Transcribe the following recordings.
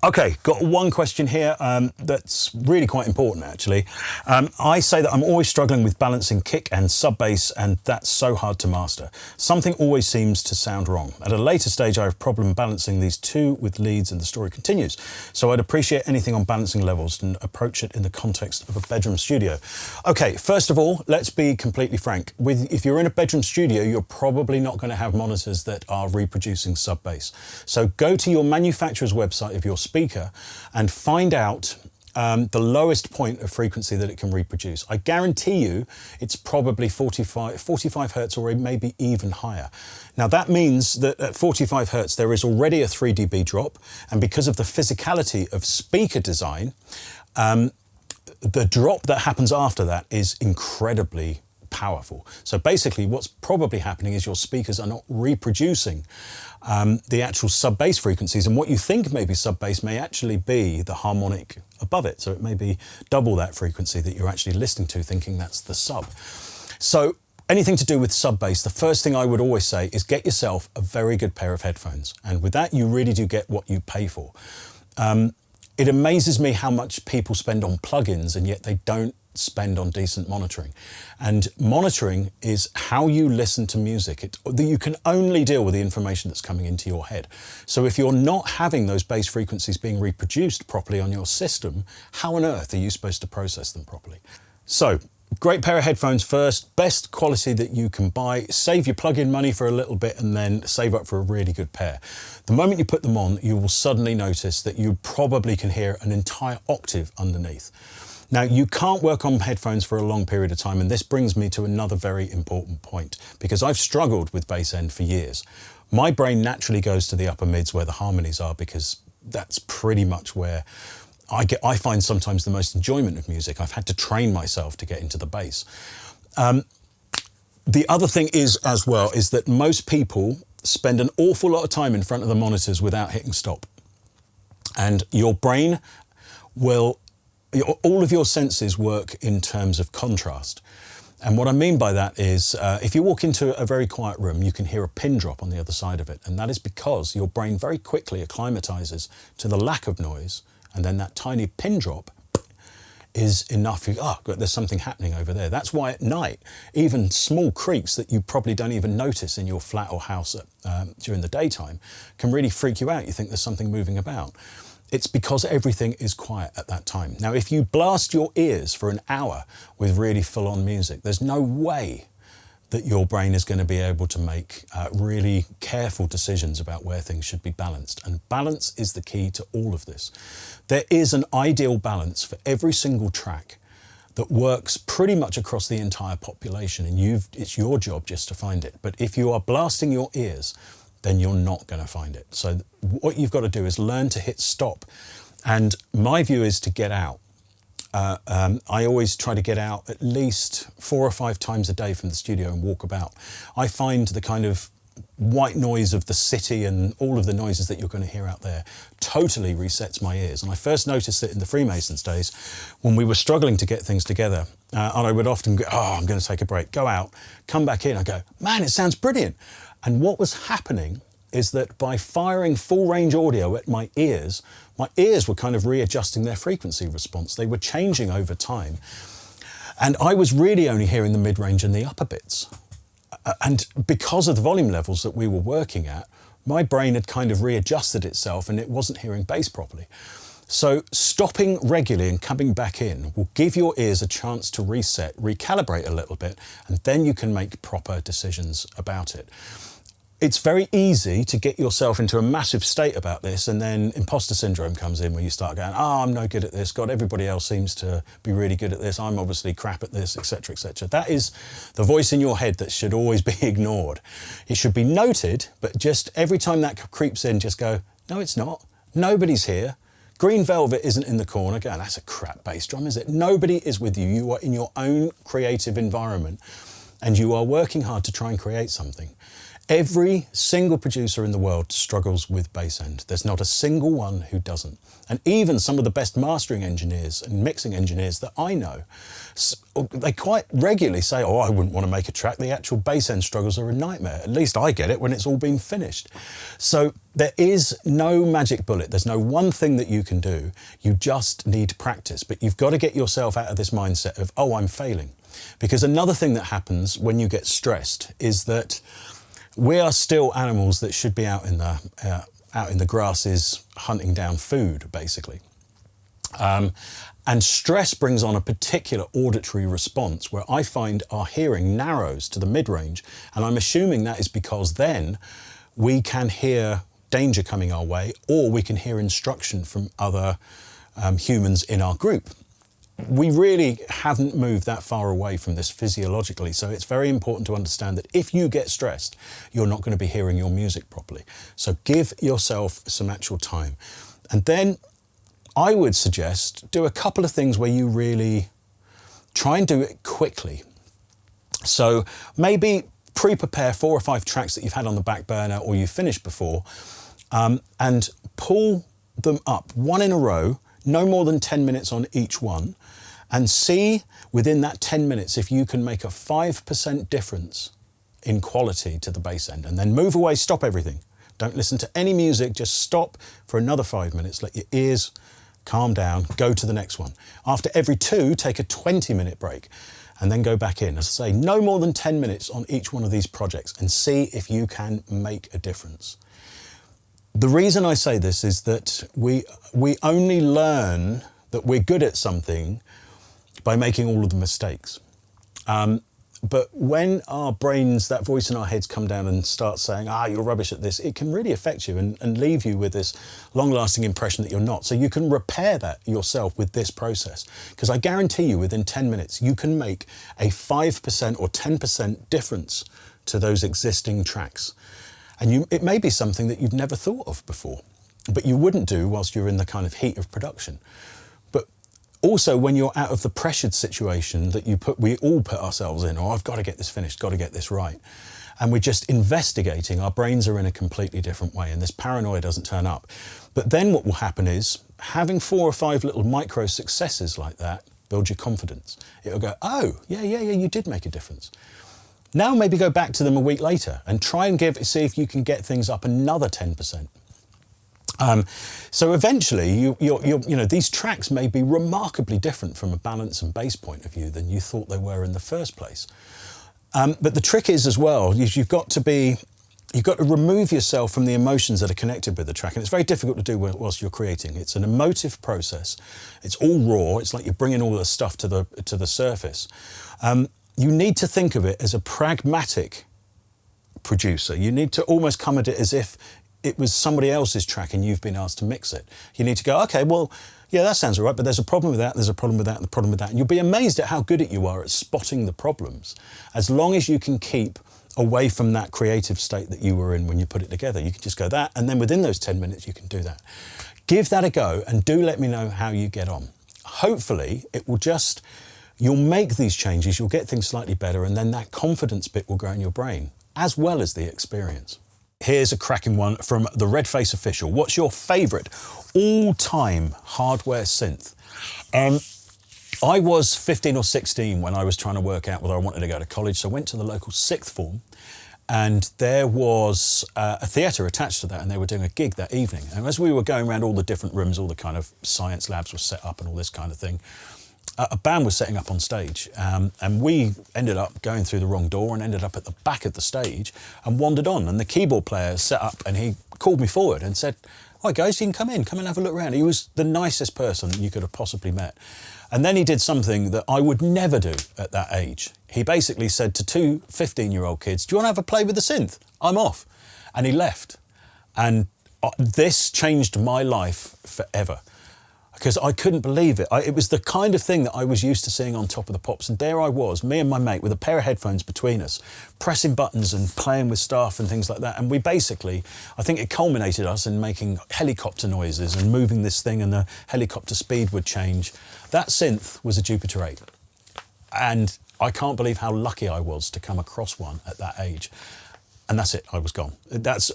Okay, got one question here that's really quite important actually. I say that I'm always struggling with balancing kick and sub bass, and that's so hard to master. Something always seems to sound wrong. At a later stage I have a problem balancing these two with leads, and the story continues. So I'd appreciate anything on balancing levels and approach it in the context of a bedroom studio. Okay, first of all, let's be completely frank. If you're in a bedroom studio, you're probably not going to have monitors that are reproducing sub bass. So go to your manufacturer's website of your speaker and find out the lowest point of frequency that it can reproduce. I guarantee you it's probably 45 hertz or maybe even higher. Now that means that at 45 hertz there is already a 3 dB drop, and because of the physicality of speaker design, the drop that happens after that is incredibly powerful. So basically what's probably happening is your speakers are not reproducing the actual sub bass frequencies, and what you think may be sub bass may actually be the harmonic above it. So it may be double that frequency that you're actually listening to, thinking that's the sub. So anything to do with sub bass, the first thing I would always say is get yourself a very good pair of headphones, and with that you really do get what you pay for. It amazes me how much people spend on plugins and yet they don't spend on decent monitoring. And monitoring is how you listen to music. You can only deal with the information that's coming into your head. So if you're not having those bass frequencies being reproduced properly on your system, how on earth are you supposed to process them properly? So great pair of headphones first, best quality that you can buy, save your plug-in money for a little bit and then save up for a really good pair. The moment you put them on, you will suddenly notice that you probably can hear an entire octave underneath. Now, you can't work on headphones for a long period of time, and this brings me to another very important point, because I've struggled with bass end for years. My brain naturally goes to the upper mids where the harmonies are, because that's pretty much where I find sometimes the most enjoyment of music. I've had to train myself to get into the bass. The other thing is as well is that most people spend an awful lot of time in front of the monitors without hitting stop. And your brain will, all of your senses work in terms of contrast. And what I mean by that is if you walk into a very quiet room, you can hear a pin drop on the other side of it. And that is because your brain very quickly acclimatizes to the lack of noise. And then that tiny pin drop is enough. Oh, there's something happening over there. That's why at night, even small creaks that you probably don't even notice in your flat or house during the daytime can really freak you out. You think there's something moving about. It's because everything is quiet at that time. Now, if you blast your ears for an hour with really full-on music, there's no way that your brain is going to be able to make really careful decisions about where things should be balanced. And balance is the key to all of this. There is an ideal balance for every single track that works pretty much across the entire population, and it's your job just to find it. But if you are blasting your ears, then you're not going to find it. So what you've got to do is learn to hit stop. And my view is to get out. I always try to get out at least 4 or 5 times a day from the studio and walk about. I find the kind of white noise of the city and all of the noises that you're going to hear out there totally resets my ears. And I first noticed it in the Freemasons days when we were struggling to get things together. And I would often go, oh, I'm going to take a break, go out, come back in. I go, man, it sounds brilliant. And what was happening is that by firing full range audio at my ears were kind of readjusting their frequency response. They were changing over time. And I was really only hearing the mid-range and the upper bits. And because of the volume levels that we were working at, my brain had kind of readjusted itself and it wasn't hearing bass properly. So stopping regularly and coming back in will give your ears a chance to reset, recalibrate a little bit, and then you can make proper decisions about it. It's very easy to get yourself into a massive state about this, and then imposter syndrome comes in where you start going, oh, I'm no good at this. God, everybody else seems to be really good at this. I'm obviously crap at this, etc., etc. That is the voice in your head that should always be ignored. It should be noted, but just every time that creeps in, just go, no, it's not. Nobody's here. Green Velvet isn't in the corner. Go, that's a crap bass drum, is it? Nobody is with you. You are in your own creative environment, and you are working hard to try and create something. Every single producer in the world struggles with bass end. There's not a single one who doesn't. And even some of the best mastering engineers and mixing engineers that I know, they quite regularly say, oh, I wouldn't want to make a track. The actual bass end struggles are a nightmare. At least I get it when it's all been finished. So there is no magic bullet. There's no one thing that you can do. You just need practice. But you've got to get yourself out of this mindset of, oh, I'm failing. Because another thing that happens when you get stressed is that we are still animals that should be out in the grasses hunting down food, basically. And stress brings on a particular auditory response where I find our hearing narrows to the mid-range, and I'm assuming that is because then we can hear danger coming our way, or we can hear instruction from other humans in our group. We really haven't moved that far away from this physiologically, so it's very important to understand that if you get stressed, you're not going to be hearing your music properly. So give yourself some actual time. And then I would suggest do a couple of things where you really try and do it quickly. So maybe pre-prepare 4 or 5 tracks that you've had on the back burner or you've finished before, and pull them up one in a row, no more than 10 minutes on each one, and see within that 10 minutes if you can make a 5% difference in quality to the bass end. And then move away, stop everything. Don't listen to any music, just stop for another 5 minutes, let your ears calm down, go to the next one. After every 2, take a 20-minute break and then go back in. As I say, no more than 10 minutes on each one of these projects and see if you can make a difference. The reason I say this is that we only learn that we're good at something by making all of the mistakes. But when our brains, that voice in our heads come down and start saying, you're rubbish at this, it can really affect you and leave you with this long-lasting impression that you're not. So you can repair that yourself with this process. Because I guarantee you within 10 minutes, you can make a 5% or 10% difference to those existing tracks. And it may be something that you've never thought of before, but you wouldn't do whilst you're in the kind of heat of production. But also when you're out of the pressured situation that we all put ourselves in, I've got to get this finished, got to get this right. And we're just investigating, our brains are in a completely different way and this paranoia doesn't turn up. But then what will happen is having 4 or 5 little micro successes like that builds your confidence. It'll go, oh, yeah, you did make a difference. Now maybe go back to them a week later and try and see if you can get things up another 10%. So eventually, you know, these tracks may be remarkably different from a balance and bass point of view than you thought they were in the first place. But the trick is as well, you've got to remove yourself from the emotions that are connected with the track, and it's very difficult to do whilst you're creating. It's an emotive process. It's all raw. It's like you're bringing all the stuff to the surface. You need to think of it as a pragmatic producer. You need to almost come at it as if it was somebody else's track and you've been asked to mix it. You need to go, okay, well, yeah, that sounds all right, but there's a problem with that, there's a problem with that, and a problem with that. And you'll be amazed at how good you are at spotting the problems, as long as you can keep away from that creative state that you were in when you put it together. You can just go that, and then within those 10 minutes, you can do that. Give that a go, and do let me know how you get on. Hopefully, you'll make these changes, you'll get things slightly better, and then that confidence bit will grow in your brain, as well as the experience. Here's a cracking one from the Redface Official. What's your favourite all-time hardware synth? I was 15 or 16 when I was trying to work out whether I wanted to go to college, so I went to the local sixth form, and there was a theatre attached to that, and they were doing a gig that evening. And as we were going around all the different rooms, all the kind of science labs were set up and all this kind of thing, a band was setting up on stage, and we ended up going through the wrong door and ended up at the back of the stage and wandered on. And the keyboard player set up and he called me forward and said, "Hi guys, you can come in and have a look around." He was the nicest person you could have possibly met. And then he did something that I would never do at that age. He basically said to 2 15-year-old kids, "Do you want to have a play with the synth? I'm off." And he left. And this changed my life forever, because I couldn't believe it. It was the kind of thing that I was used to seeing on Top of the Pops, and there I was, me and my mate, with a pair of headphones between us, pressing buttons and playing with stuff and things like that. And we basically, I think it culminated us in making helicopter noises and moving this thing, and the helicopter speed would change. That synth was a Jupiter 8. And I can't believe how lucky I was to come across one at that age. And that's it, I was gone.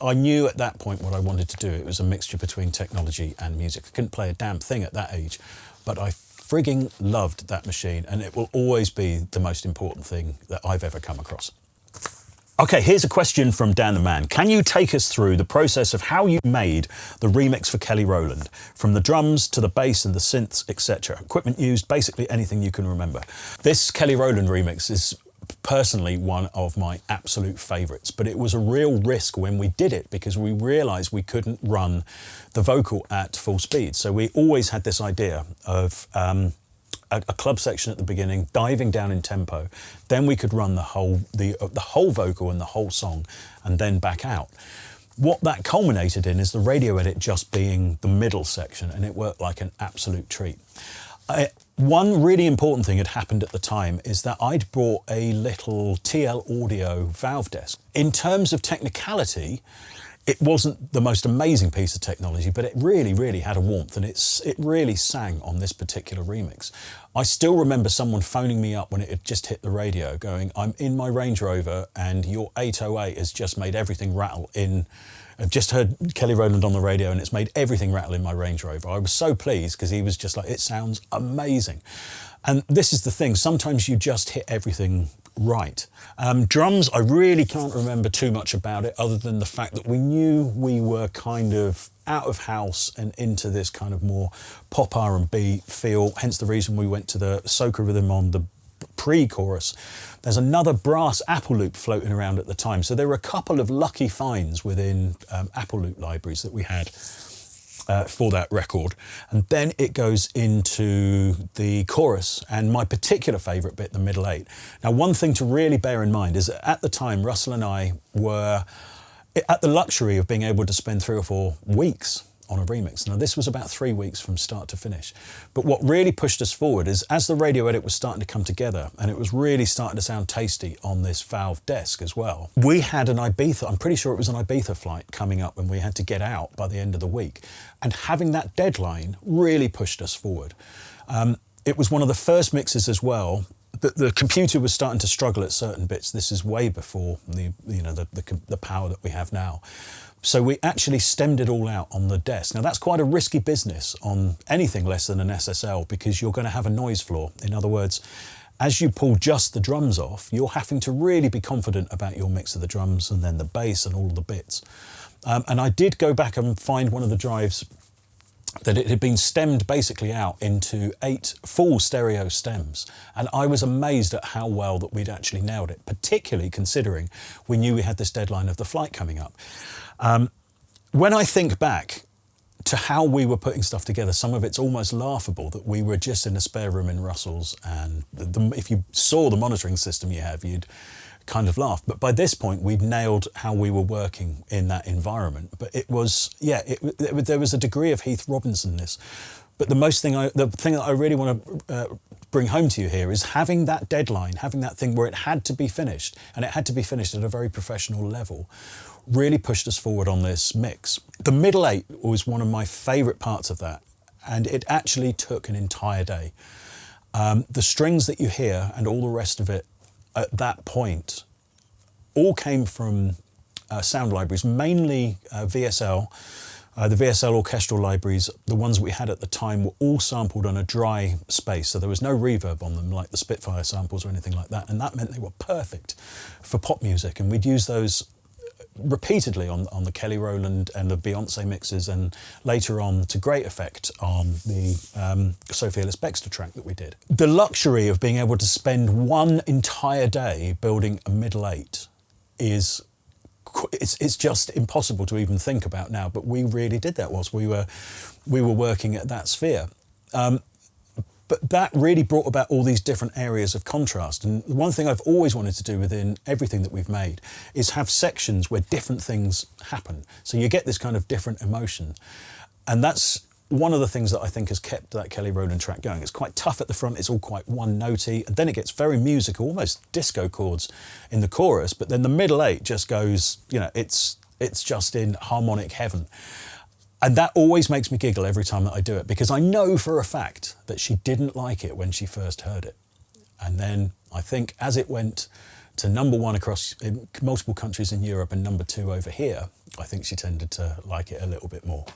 I knew at that point what I wanted to do. It was a mixture between technology and music. I couldn't play a damn thing at that age, but I frigging loved that machine, and it will always be the most important thing that I've ever come across. Okay, here's a question from Dan the Man. Can you take us through the process of how you made the remix for Kelly Rowland? From the drums to the bass and the synths, etc. Equipment used, basically anything you can remember. This Kelly Rowland remix is personally one of my absolute favourites, but it was a real risk when we did it because we realised we couldn't run the vocal at full speed. So we always had this idea of a club section at the beginning, diving down in tempo, then we could run the whole vocal and the whole song, and then back out. What that culminated in is the radio edit just being the middle section, and it worked like an absolute treat. One really important thing had happened at the time is that I'd bought a little TL Audio valve desk. In terms of technicality, it wasn't the most amazing piece of technology, but it really, really had a warmth, and it really sang on this particular remix. I still remember someone phoning me up when it had just hit the radio going, I'm in my Range Rover and your 808 has just made everything rattle in. I've just heard Kelly Rowland on the radio and it's made everything rattle in my Range Rover. I was so pleased because he was just like, it sounds amazing. And this is the thing, sometimes you just hit everything right. Drums, I really can't remember too much about it other than the fact that we knew we were kind of out of house and into this kind of more pop R&B feel, hence the reason we went to the soca rhythm on the pre-chorus. There's another brass Apple loop floating around at the time. So there were a couple of lucky finds within Apple loop libraries that we had for that record. And then it goes into the chorus and my particular favourite bit, the middle eight. Now, one thing to really bear in mind is that at the time, Russell and I were at the luxury of being able to spend 3 or 4 weeks on a remix. Now, this was about 3 weeks from start to finish. But what really pushed us forward is as the radio edit was starting to come together and it was really starting to sound tasty on this valve desk as well, we had an Ibiza, I'm pretty sure it was an Ibiza flight coming up and we had to get out by the end of the week. And having that deadline really pushed us forward. It was one of the first mixes as well. The computer was starting to struggle at certain bits. This is way before the power that we have now. So we actually stemmed it all out on the desk. Now that's quite a risky business on anything less than an SSL because you're going to have a noise floor. In other words, as you pull just the drums off, you're having to really be confident about your mix of the drums and then the bass and all the bits. And I did go back and find one of the drives that it had been stemmed basically out into 8 full stereo stems. And I was amazed at how well that we'd actually nailed it, particularly considering we knew we had this deadline of the flight coming up. When I think back to how we were putting stuff together, some of it's almost laughable that we were just in a spare room in Russell's and if you saw the monitoring system you have, you'd kind of laugh. But by this point, we'd nailed how we were working in that environment. But it was, yeah, there was a degree of Heath Robinson-ness. But the thing that I really want to bring home to you here is having that deadline, having that thing where it had to be finished, and it had to be finished at a very professional level, really pushed us forward on this mix. The middle eight was one of my favourite parts of that, and it actually took an entire day. The strings that you hear and all the rest of it at that point all came from sound libraries, mainly VSL. The VSL orchestral libraries, the ones we had at the time, were all sampled on a dry space, so there was no reverb on them like the Spitfire samples or anything like that, and that meant they were perfect for pop music, and we'd use those repeatedly on the Kelly Rowland and the Beyonce mixes, and later on to great effect on the Sophie Ellis-Bextor track that we did. The luxury of being able to spend one entire day building a middle eight is it's just impossible to even think about now, but we really did that whilst we were working at that sphere. But that really brought about all these different areas of contrast. And one thing I've always wanted to do within everything that we've made is have sections where different things happen. So you get this kind of different emotion. And that's one of the things that I think has kept that Kelly Rowland track going. It's quite tough at the front, it's all quite one-notey, and then it gets very musical, almost disco chords in the chorus, but then the middle eight just goes, it's just in harmonic heaven. And that always makes me giggle every time that I do it, because I know for a fact that she didn't like it when she first heard it. And then I think as it went to #1 across multiple countries in Europe and #2 over here, I think she tended to like it a little bit more.